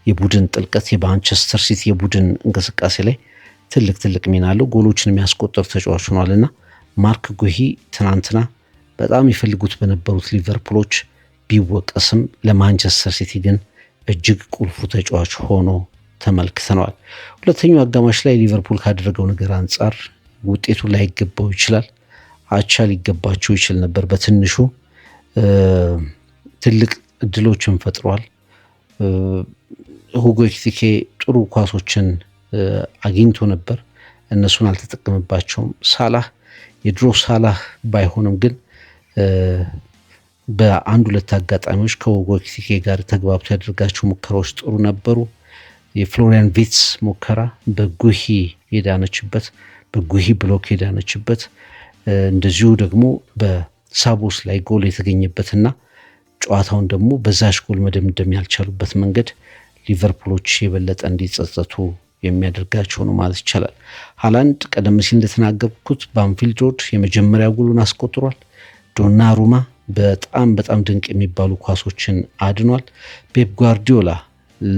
የቡድን ጥልቀት የማንቸስተር ሲቲ የቡድን እንቅስቃሴ ላይ ትልቅ ሚና አለው። ጎሎችን የሚያስቆጥር ተጫዋች ሆኗልና ማርክ ጉሂ ትናንትና በጣም ይፈልጉት በነበሩት ሊቨርፑሎች ቢወቀስም ለማንቸስተር ሲቲ ግን እጅግ ቁልፉ ተጫዋች ሆኖ ተመልክተነዋል። ሁለተኛው አጋማሽ ላይ ሊቨርፑል ካደረገው ነገር አንጻር ውጤቱ ላይገባው ይችላል፣ አቻ ሊገባቸው ይችል ነበር። በትንሹ ትልቅ እድሎችን ፈጥሯል። ሁጎ ኤኪቲኬ ጥሩ ኳሶችን አግኝቶ ነበር፣ እነሱን አልተጠቀመባቸውም። ሳላህ የድሮ ሳላህ ባይሆንም ግን በአንድ ሁለት አጋጣሚዎች ከሁጎ ኤኪቲኬ ጋር ተግባብቶ ያደርጋቸው ሙከራዎች ጥሩ ነበሩ። የፍሎሪያን ቪትስ ሙከራ በጉሂ የዳነችበት፣ በጉሂ ብሎክ የዳነችበት፣ እንደዚሁ ደግሞ በሳቦስ ላይ ጎል የተገኘበትና ጨዋታውን ደግሞ በዛች ጎል መደምደም ያልቻሉበት መንገድ ሊቨርፑሎች የበለጠ እንዲጸጸቱ የሚያደርጋቸው ነው ማለት ይቻላል። ሃላንድ ቀደም ሲል እንደተናገርኩት በአንፊልድ ሮድ የመጀመሪያ ጎሉን አስቆጥሯል። ዶናሩማ በጣም ድንቅ የሚባሉ ኳሶችን አድኗል። ፔፕ ጓርዲዮላ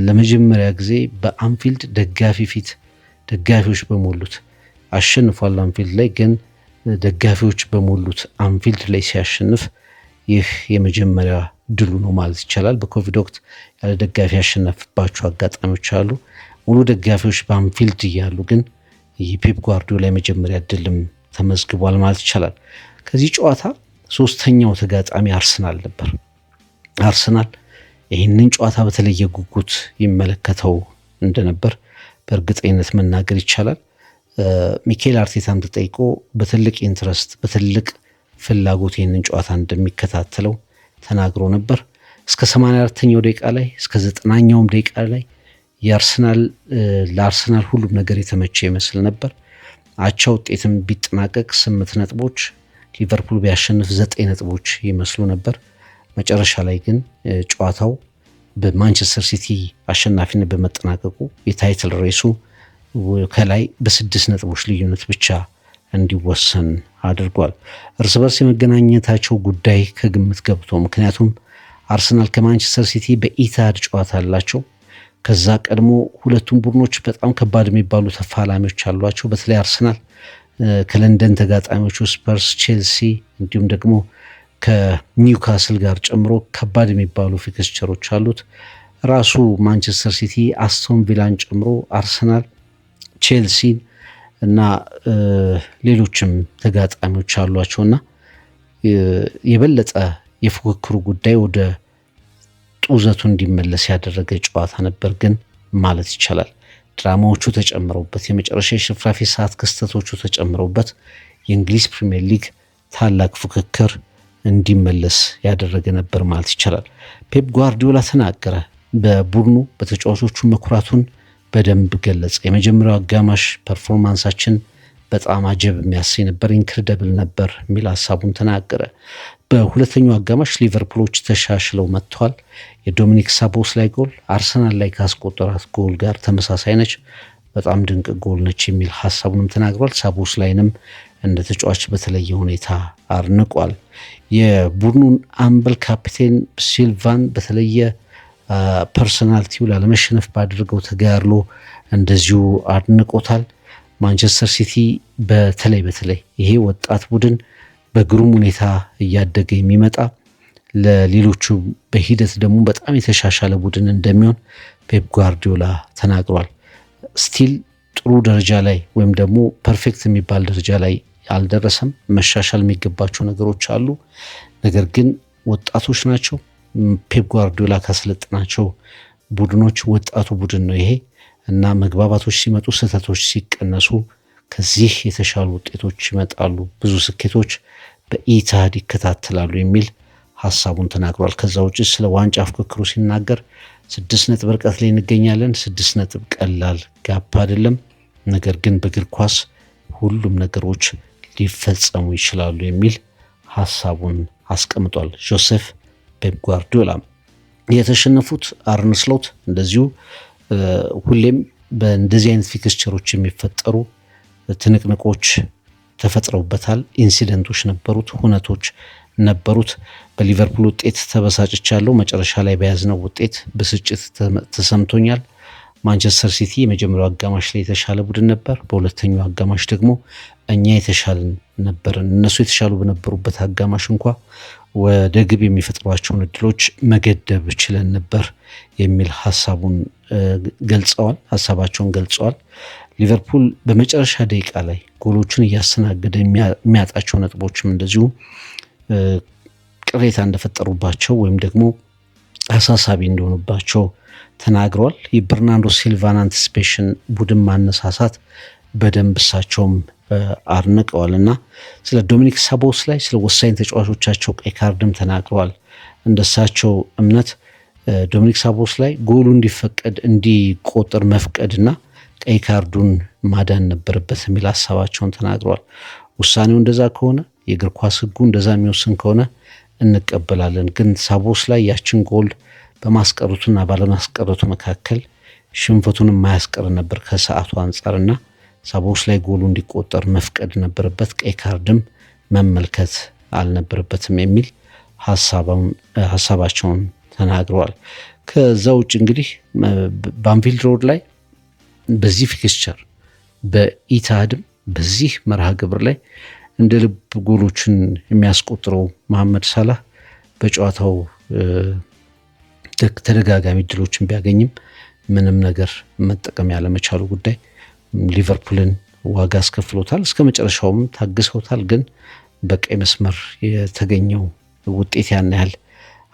ለመጀመሪያ ጊዜ በአንፊልድ ደጋፊ ፊት ደጋፊዎች በሞሉት አሸንፏል። አንፊልድ ላይ ግን ደጋፊዎች በሞሉት አንፊልድ ላይ ሲያሸንፍ ይህ የመጀመሪያ ድሉ ነው ማለት ይቻላል። በኮቪድ ወቅት ያለ ደጋፊ ያሸነፍባቸው አጋጣሚዎች አሉ። ሙሉ ደጋፊዎች በአንፊልድ እያሉ ግን የፔፕ ጓርዲዮላ የመጀመሪያ ድልም ተመዝግቧል ማለት ይቻላል። ከዚህ ጨዋታ ሶስተኛው ተጋጣሚ አርሰናል ነበር። አርሰናል ይህንን ጨዋታ በተለየ ጉጉት ይመለከተው እንደነበር በእርግጠኝነት መናገር ይቻላል። ሚኬል አርቴታም ተጠይቆ በትልቅ ኢንትረስት በትልቅ ፍላጎት ይህንን ጨዋታ እንደሚከታተለው ተናግሮ ነበር። እስከ 84ኛው ደቂቃ ላይ እስከ 90ኛውም ደቂቃ ላይ ለአርሰናል ሁሉም ነገር የተመቸ ይመስል ነበር። አቻ ውጤትም ቢጠናቀቅ 8 ነጥቦች፣ ሊቨርፑል ቢያሸንፍ 9 ነጥቦች ይመስሉ ነበር። መጨረሻ ላይ ግን ጨዋታው በማንቸስተር ሲቲ አሸናፊነት በመጠናቀቁ የታይትል ሬሱ ከላይ በ6 ነጥቦች ልዩነት ብቻ እንዲወሰን አድርጓል። እርስ በርስ የመገናኘታቸው ጉዳይ ከግምት ገብቶ ምክንያቱም አርሰናል ከማንቸስተር ሲቲ በኢታድ ጨዋታ አላቸው። ከዛ ቀድሞ ሁለቱም ቡድኖች በጣም ከባድ የሚባሉ ተፋላሚዎች አሏቸው። በተለይ አርሰናል ከለንደን ተጋጣሚዎቹ ስፐርስ፣ ቼልሲ እንዲሁም ደግሞ ከኒውካስል ጋር ጨምሮ ከባድ የሚባሉ ፊክስቸሮች አሉት። ራሱ ማንቸስተር ሲቲ አስቶን ቪላን ጨምሮ አርሰናል፣ ቼልሲን እና ሌሎችም ተጋጣሚዎች አሏቸውና የበለጠ የፉክክሩ ጉዳይ ወደ ጡዘቱ እንዲመለስ ያደረገ ጨዋታ ነበር። ግን ማለት ይቻላል ድራማዎቹ ተጨምረውበት የመጨረሻ የሽርፍራፊ ሰዓት ክስተቶቹ ተጨምረውበት የእንግሊዝ ፕሪሚየር ሊግ ታላቅ ፉክክር እንዲመለስ ያደረገ ነበር ማለት ይቻላል። ፔፕ ጓርዲዮላ ተናገረ። በቡድኑ በተጫዋቾቹ መኩራቱን በደንብ ገለጸ። የመጀመሪያው አጋማሽ ፐርፎርማንሳችን በጣም አጀብ የሚያሰኝ ነበር፣ ኢንክሬዲብል ነበር የሚል ሀሳቡን ተናገረ። በሁለተኛው አጋማሽ ሊቨርፑሎች ተሻሽለው መጥተዋል። የዶሚኒክ ሳቦስ ላይ ጎል አርሰናል ላይ ካስቆጠራት ጎል ጋር ተመሳሳይ ነች፣ በጣም ድንቅ ጎል ነች የሚል ሀሳቡንም ተናግሯል። ሳቦስ ላይንም እንደ ተጫዋች በተለየ ሁኔታ አድንቋል። የቡድኑን አምበል ካፕቴን ሲልቫን በተለየ ፐርሶናሊቲው ላለመሸነፍ ባደረገው ተጋድሎ እንደዚሁ አድንቆታል። ማንቸስተር ሲቲ በተለይ ይሄ ወጣት ቡድን በግሩም ሁኔታ እያደገ የሚመጣ ለሌሎቹ በሂደት ደግሞ በጣም የተሻሻለ ቡድን እንደሚሆን ፔፕ ጓርዲዮላ ተናግሯል። ስቲል ጥሩ ደረጃ ላይ ወይም ደግሞ ፐርፌክት የሚባል ደረጃ ላይ አልደረሰም። መሻሻል የሚገባቸው ነገሮች አሉ። ነገር ግን ወጣቶች ናቸው። ፔፕ ጓርዲዮላ ካሰለጠናቸው ቡድኖች ወጣቱ ቡድን ነው ይሄ እና መግባባቶች ሲመጡ፣ ስህተቶች ሲቀነሱ ከዚህ የተሻሉ ውጤቶች ይመጣሉ፣ ብዙ ስኬቶች በኢትሃድ ይከታተላሉ የሚል ሀሳቡን ተናግሯል። ከዛ ውጭ ስለ ዋንጫ ፍክክሩ ሲናገር 6 ነጥብ ርቀት ላይ እንገኛለን። 6 ነጥብ ቀላል ጋፕ አይደለም። ነገር ግን በእግር ኳስ ሁሉም ነገሮች ሊፈጸሙ ይችላሉ የሚል ሀሳቡን አስቀምጧል። ጆሴፍ ፔፕ ጓርዲዮላ የተሸነፉት አርነ ስሎት እንደዚሁ ሁሌም በእንደዚህ አይነት ፊክስቸሮች የሚፈጠሩ ትንቅንቆች ተፈጥረውበታል። ኢንሲደንቶች ነበሩት፣ ሁነቶች ነበሩት። በሊቨርፑል ውጤት ተበሳጭቻለሁ፣ መጨረሻ ላይ በያዝነው ውጤት ብስጭት ተሰምቶኛል። ማንቸስተር ሲቲ የመጀመሪያው አጋማሽ ላይ የተሻለ ቡድን ነበር፣ በሁለተኛው አጋማሽ ደግሞ እኛ የተሻልን ነበርን። እነሱ የተሻሉ በነበሩበት አጋማሽ እንኳ ወደ ግብ የሚፈጥሯቸውን እድሎች መገደብ ችለን ነበር የሚል ሀሳባቸውን ገልጸዋል። ሊቨርፑል በመጨረሻ ደቂቃ ላይ ጎሎችን እያስተናገደ የሚያጣቸው ነጥቦችም እንደዚሁ ቅሬታ እንደፈጠሩባቸው ወይም ደግሞ አሳሳቢ እንደሆኑባቸው ተናግረዋል። የበርናርዶ ሲልቫን አንቲሲፔሽን ቡድን ማነሳሳት በደንብ እሳቸውም አድንቀዋል እና ስለ ዶሚኒክ ሳቦስ ላይ ስለ ወሳኝ ተጫዋቾቻቸው ቀይ ካርድም ተናግረዋል። እንደሳቸው እምነት ዶሚኒክ ሳቦስ ላይ ጎሉ እንዲቆጠር መፍቀድና ቀይ ካርዱን ማዳን ነበረበት የሚል ሀሳባቸውን ተናግረዋል። ውሳኔው እንደዛ ከሆነ የእግር ኳስ ሕጉ እንደዛ የሚወስን ከሆነ እንቀበላለን። ግን ሳቦስ ላይ ያችን ጎል በማስቀረቱና ባለማስቀረቱ መካከል ሽንፈቱን የማያስቀር ነበር ከሰዓቱ አንጻርና ሳቦስ ላይ ጎሉ እንዲቆጠር መፍቀድ ነበረበት፣ ቀይ ካርድም መመልከት አልነበረበትም የሚል ሀሳባቸውን ተናግረዋል። ከዛ ውጭ እንግዲህ በአንፊልድ ሮድ ላይ በዚህ ፊክስቸር በኢትሃድም በዚህ መርሃ ግብር ላይ እንደ ልብ ጎሎችን የሚያስቆጥረው መሐመድ ሳላህ በጨዋታው ተደጋጋሚ ድሎችን ቢያገኝም ምንም ነገር መጠቀም ያለመቻሉ ጉዳይ ሊቨርፑልን ዋጋ አስከፍሎታል። እስከ መጨረሻውም ታግሰውታል። ግን በቀይ መስመር የተገኘው ውጤት ያን ያህል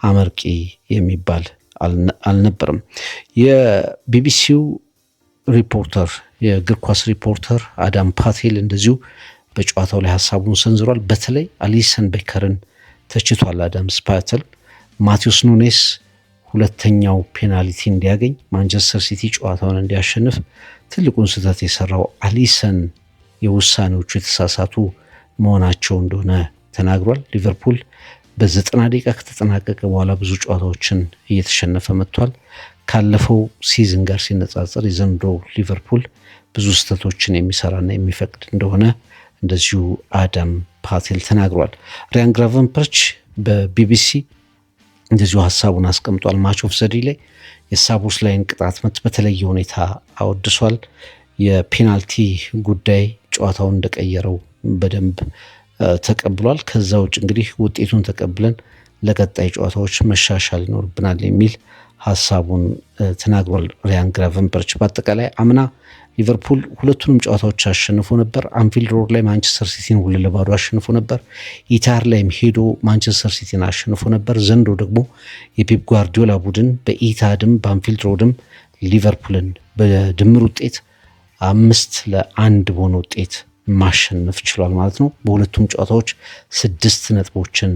አመርቂ የሚባል አልነበረም። የቢቢሲው ሪፖርተር የእግር ኳስ ሪፖርተር አዳም ፓቴል እንደዚሁ በጨዋታው ላይ ሀሳቡን ሰንዝሯል። በተለይ አሊሰን ቤከርን ተችቷል። አዳም ፓቴል ማቴዎስ ኑኔስ ሁለተኛው ፔናልቲ እንዲያገኝ ማንቸስተር ሲቲ ጨዋታውን እንዲያሸንፍ ትልቁን ስህተት የሰራው አሊሰን የውሳኔዎቹ የተሳሳቱ መሆናቸው እንደሆነ ተናግሯል። ሊቨርፑል በ90 ደቂቃ ከተጠናቀቀ በኋላ ብዙ ጨዋታዎችን እየተሸነፈ መጥቷል። ካለፈው ሲዝን ጋር ሲነጻጸር የዘንድሮ ሊቨርፑል ብዙ ስህተቶችን የሚሰራና የሚፈቅድ እንደሆነ እንደዚሁ አዳም ፓቴል ተናግሯል። ሪያን ግራቨንበርች በቢቢሲ እንደዚሁ ሀሳቡን አስቀምጧል። ማች ኦፍ ዘ ዴይ ላይ የሳቦስ ላይን ቅጣት ምት በተለየ ሁኔታ አወድሷል። የፔናልቲ ጉዳይ ጨዋታውን እንደቀየረው በደንብ ተቀብሏል። ከዛ ውጭ እንግዲህ ውጤቱን ተቀብለን ለቀጣይ ጨዋታዎች መሻሻል ይኖርብናል የሚል ሀሳቡን ተናግሯል ሪያን ግራቨንበርች። በአጠቃላይ አምና ሊቨርፑል ሁለቱንም ጨዋታዎች አሸንፎ ነበር። አንፊልድ ሮድ ላይ ማንቸስተር ሲቲን 2-0 አሸንፎ ነበር። ኢታር ላይም ሄዶ ማንቸስተር ሲቲን አሸንፎ ነበር። ዘንድሮ ደግሞ የፔፕ ጓርዲዮላ ቡድን በኢታድም በአንፊልድ ሮድም ሊቨርፑልን በድምር ውጤት 5-1 በሆነ ውጤት ማሸነፍ ችሏል ማለት ነው። በሁለቱም ጨዋታዎች 6 ነጥቦችን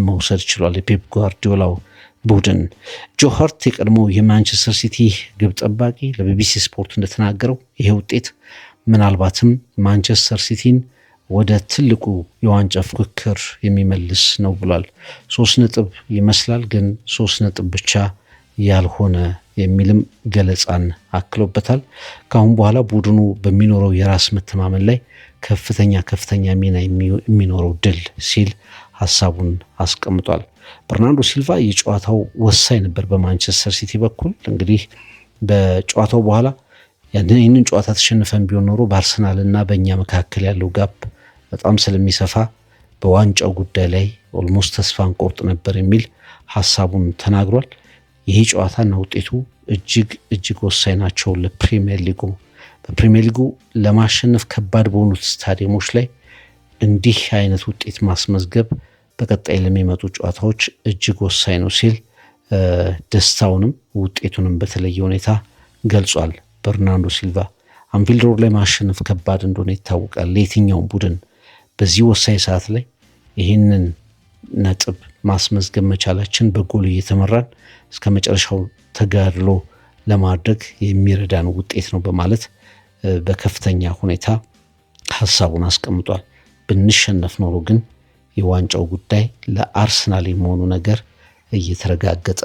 መውሰድ ችሏል የፔፕ ጓርዲዮላው ቡድን። ጆ ሃርት የቀድሞው የማንቸስተር ሲቲ ግብ ጠባቂ ለቢቢሲ ስፖርት እንደተናገረው ይሄ ውጤት ምናልባትም ማንቸስተር ሲቲን ወደ ትልቁ የዋንጫ ፉክክር የሚመልስ ነው ብሏል። 3 ነጥብ ይመስላል፣ ግን 3 ነጥብ ብቻ ያልሆነ የሚልም ገለጻን አክሎበታል። ከአሁን በኋላ ቡድኑ በሚኖረው የራስ መተማመን ላይ ከፍተኛ ሚና የሚኖረው ድል ሲል ሀሳቡን አስቀምጧል። በርናርዶ ሲልቫ የጨዋታው ወሳኝ ነበር በማንቸስተር ሲቲ በኩል። እንግዲህ በጨዋታው በኋላ ይህንን ጨዋታ ተሸንፈን ቢሆን ኖሮ በአርሰናልና በእኛ መካከል ያለው ጋፕ በጣም ስለሚሰፋ በዋንጫው ጉዳይ ላይ ኦልሞስት ተስፋ እንቆርጥ ነበር የሚል ሀሳቡን ተናግሯል። ይሄ ጨዋታና ውጤቱ እጅግ ወሳኝ ናቸው ለፕሪሚየር ሊጉ። በፕሪሚየር ሊጉ ለማሸነፍ ከባድ በሆኑት ስታዲየሞች ላይ እንዲህ አይነት ውጤት ማስመዝገብ በቀጣይ ለሚመጡ ጨዋታዎች እጅግ ወሳኝ ነው ሲል ደስታውንም ውጤቱንም በተለየ ሁኔታ ገልጿል። በርናርዶ ሲልቫ አንፊልድ ሮድ ላይ ማሸነፍ ከባድ እንደሆነ ይታወቃል ለየትኛውም ቡድን። በዚህ ወሳኝ ሰዓት ላይ ይህንን ነጥብ ማስመዝገብ መቻላችን በጎል እየተመራን እስከ መጨረሻው ተጋድሎ ለማድረግ የሚረዳን ውጤት ነው በማለት በከፍተኛ ሁኔታ ሀሳቡን አስቀምጧል። ብንሸነፍ ኖሮ ግን የዋንጫው ጉዳይ ለአርሰናል የመሆኑ ነገር እየተረጋገጠ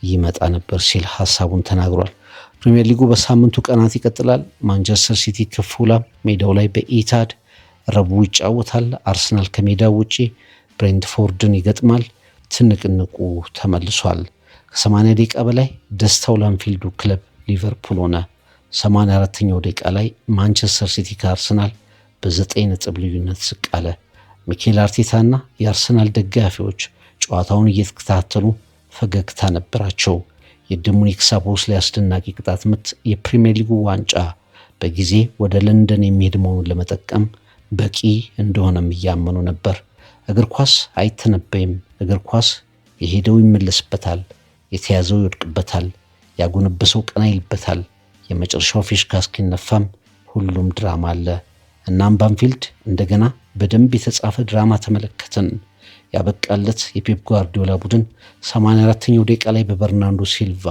ይመጣ ነበር ሲል ሀሳቡን ተናግሯል። ፕሪሚየር ሊጉ በሳምንቱ ቀናት ይቀጥላል። ማንቸስተር ሲቲ ከፉላም ሜዳው ላይ በኢታድ ረቡዕ ይጫወታል። አርሰናል ከሜዳው ውጪ ብሬንትፎርድን ይገጥማል። ትንቅንቁ ተመልሷል። ከ80 ደቂቃ በላይ ደስታው ለአንፊልዱ ክለብ ሊቨርፑል ሆነ። 84ኛው ደቂቃ ላይ ማንቸስተር ሲቲ ከአርሰናል በ9 ነጥብ ልዩነት ዝቅ አለ። ሚኬል አርቴታና የአርሰናል ደጋፊዎች ጨዋታውን እየተከታተሉ ፈገግታ ነበራቸው። የዶሚኒክ ሳቦስላይ አስደናቂ ቅጣት ምት የፕሪሚየር ሊጉ ዋንጫ በጊዜ ወደ ለንደን የሚሄድ መሆኑን ለመጠቀም በቂ እንደሆነም እያመኑ ነበር። እግር ኳስ አይተነበይም። እግር ኳስ የሄደው ይመለስበታል፣ የተያዘው ይወድቅበታል፣ ያጎነበሰው ቀና ይልበታል። የመጨረሻው ፊሽካ እስኪነፋም ሁሉም ድራማ አለ። እናም በአንፊልድ እንደገና በደንብ የተጻፈ ድራማ ተመለከትን። ያበቃለት የፔፕ ጓርዲዮላ ቡድን 84ኛው ደቂቃ ላይ በበርናርዶ ሲልቫ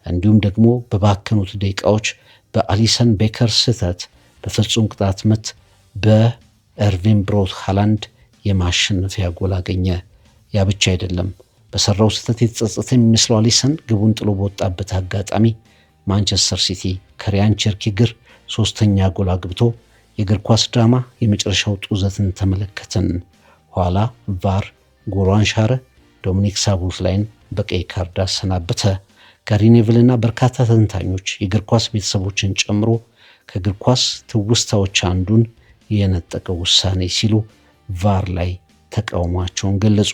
እንዲሁም ደግሞ በባከኑት ደቂቃዎች በአሊሰን ቤከር ስህተት በፍጹም ቅጣት ምት በኤርቪን ብሮት ሃላንድ የማሸነፊያ ጎል አገኘ። ያ ብቻ አይደለም። በሰራው ስህተት የተጸጸተ የሚመስለው አሊሰን ግቡን ጥሎ በወጣበት አጋጣሚ ማንቸስተር ሲቲ ከሪያን ቸርኪ እግር 3ኛ ጎል አግብቶ የእግር ኳስ ድራማ የመጨረሻው ጡዘትን ተመለከትን። ኋላ ቫር ጎሏን ሻረ። ዶሚኒክ ሳቦስላይን በቀይ ካርድ አሰናበተ። ጋሪ ኔቭልና በርካታ ተንታኞች የእግር ኳስ ቤተሰቦችን ጨምሮ ከእግር ኳስ ትውስታዎች አንዱን የነጠቀ ውሳኔ ሲሉ ቫር ላይ ተቃውሟቸውን ገለጹ።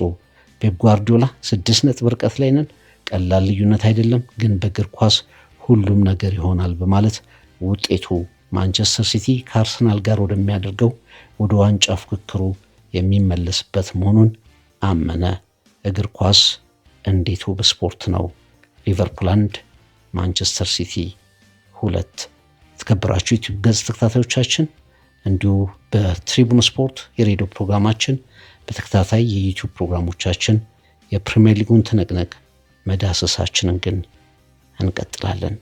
ፔፕ ጓርዲዮላ 6 ነጥብ ርቀት ላይ ነን፣ ቀላል ልዩነት አይደለም፣ ግን በእግር ኳስ ሁሉም ነገር ይሆናል በማለት ውጤቱ ማንቸስተር ሲቲ ከአርሰናል ጋር ወደሚያደርገው ወደ ዋንጫ ፉክክሩ የሚመለስበት መሆኑን አመነ። እግር ኳስ እንዴት ውብ ስፖርት ነው! ሊቨርፑል 1 ማንቸስተር ሲቲ 2። የተከበራችሁ ዩቲዩብ ገጽ ተከታታዮቻችን እንዲሁ በትሪቡን ስፖርት የሬዲዮ ፕሮግራማችን በተከታታይ የዩቲዩብ ፕሮግራሞቻችን የፕሪሚየር ሊጉን ትንቅንቅ መዳሰሳችንን ግን እንቀጥላለን።